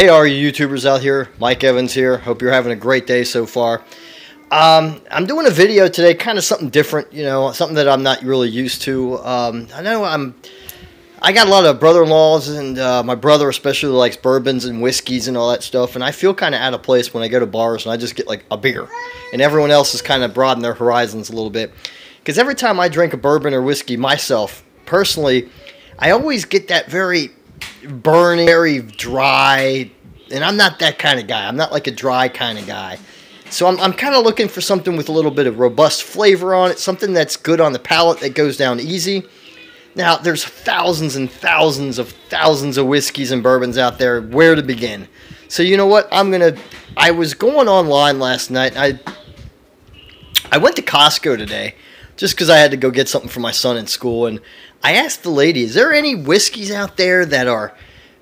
Hey, all you YouTubers out here, Mike Evans here. Hope you're having a great day so far. I'm doing a video today, kind of something different, you know, something that I'm not really used to. I know I got a lot of brother-in-laws, and my brother especially likes bourbons and whiskeys and all that stuff, and I feel kind of out of place when I go to bars and I just get like a beer, and everyone else has kind of broadened their horizons a little bit. Because every time I drink a bourbon or whiskey myself, personally, I always get that very burning, very dry, and I'm not that kind of guy. I'm not like a dry kind of guy. So I'm kind of looking for something with a little bit of robust flavor on it, something that's good on the palate, that goes down easy. Now, there's thousands and thousands of whiskeys and bourbons out there. Where to begin? So you know what? I was going online last night. I went to Costco today just because I had to go get something for my son in school, and I asked the lady, is there any whiskeys out there that are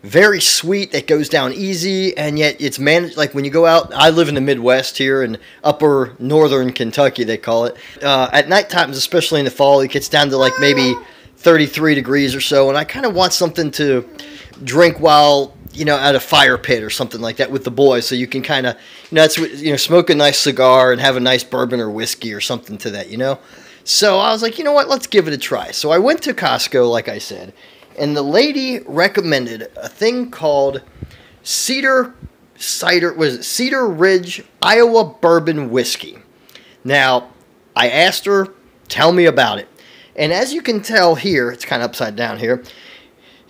very sweet, that goes down easy, and yet it's managed, like when you go out, I live in the Midwest here, in upper northern Kentucky, they call it. At night times, especially in the fall, it gets down to like maybe 33 degrees or so, and I kind of want something to drink while, you know, at a fire pit or something like that with the boys, so you can kind of, you know, smoke a nice cigar and have a nice bourbon or whiskey or something to that, you know. So I was like, you know what, let's give it a try. So I went to Costco, like I said, and the lady recommended a thing called Cedar Ridge Iowa Bourbon Whiskey. Now, I asked her, tell me about it. And as you can tell here, it's kind of upside down here,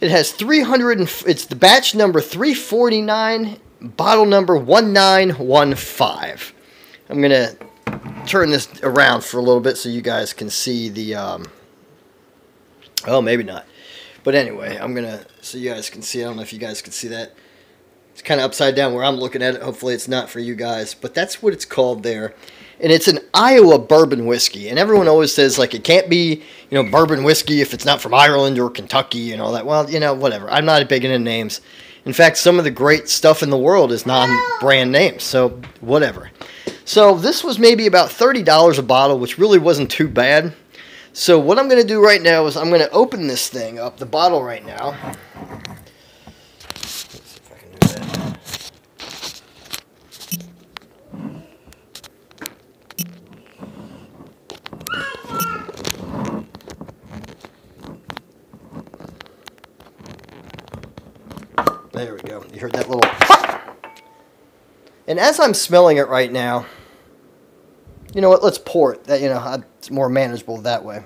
it has it's the batch number 349, bottle number 1915. I'm going to turn this around for a little bit so you guys can see the, oh, maybe not. But anyway, I'm going to, so you guys can see, I don't know if you guys can see that. It's kind of upside down where I'm looking at it. Hopefully it's not for you guys, but that's what it's called there. And it's an Iowa bourbon whiskey. And everyone always says, like, it can't be, you know, bourbon whiskey if it's not from Ireland or Kentucky and all that. Well, you know, whatever. I'm not big into names. In fact, some of the great stuff in the world is non-brand names, so whatever. So this was maybe about $30 a bottle, which really wasn't too bad. So what I'm going to do right now is I'm going to open this thing up, the bottle right now. Let's see if I can do that. There we go. You heard that little pop. And as I'm smelling it right now, you know what, let's pour it. That, you know, it's more manageable that way.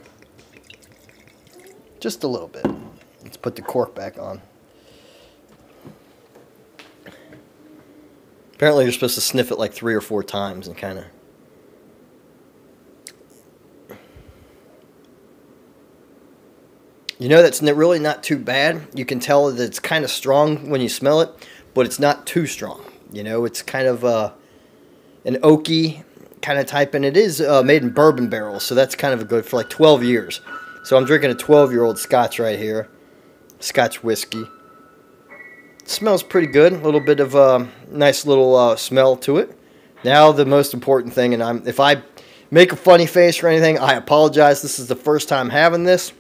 Just a little bit. Let's put the cork back on. Apparently you're supposed to sniff it like 3 or 4 times and kind of... You know, that's really not too bad. You can tell that it's kind of strong when you smell it, but it's not too strong. You know, it's kind of an oaky kind of type, and it is made in bourbon barrels, so that's kind of a good for like 12 years. So I'm drinking a 12-year-old Scotch right here, Scotch whiskey. It smells pretty good, a little bit of a nice little smell to it. Now the most important thing, and if I make a funny face or anything, I apologize. This is the first time having this.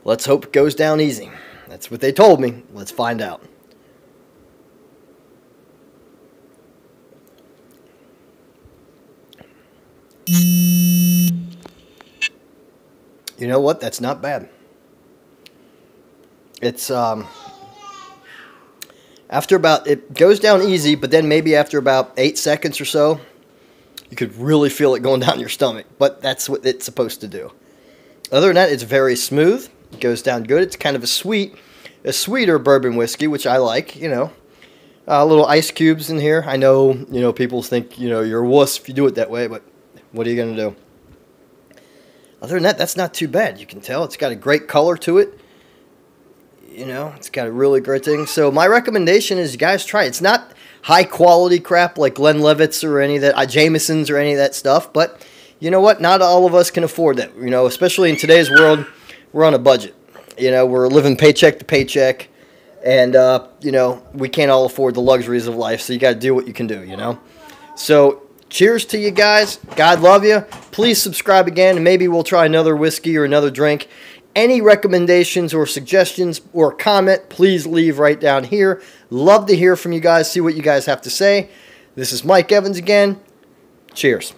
Let's hope it goes down easy. That's what they told me. Let's find out. You know what? That's not bad. It's after about, it goes down easy, but then maybe after about 8 seconds or so, you could really feel it going down your stomach. But that's what it's supposed to do. Other than that, it's very smooth. It goes down good. It's kind of a sweeter bourbon whiskey, which I like. You know, little ice cubes in here. I know, you know, people think, you know, you're a wuss if you do it that way, but what are you going to do? Other than that, that's not too bad. You can tell it's got a great color to it. You know, it's got a really great thing. So my recommendation is you guys try it. It's not high quality crap like Glenlivet's or any of that, Jameson's or any of that stuff. But you know what? Not all of us can afford that. You know, especially in today's world, we're on a budget. You know, we're living paycheck to paycheck. And, you know, we can't all afford the luxuries of life. So you got to do what you can do, you know. So cheers to you guys. God love you. Please subscribe again, and maybe we'll try another whiskey or another drink. Any recommendations or suggestions or comment, please leave right down here. Love to hear from you guys, see what you guys have to say. This is Mike Evans again. Cheers.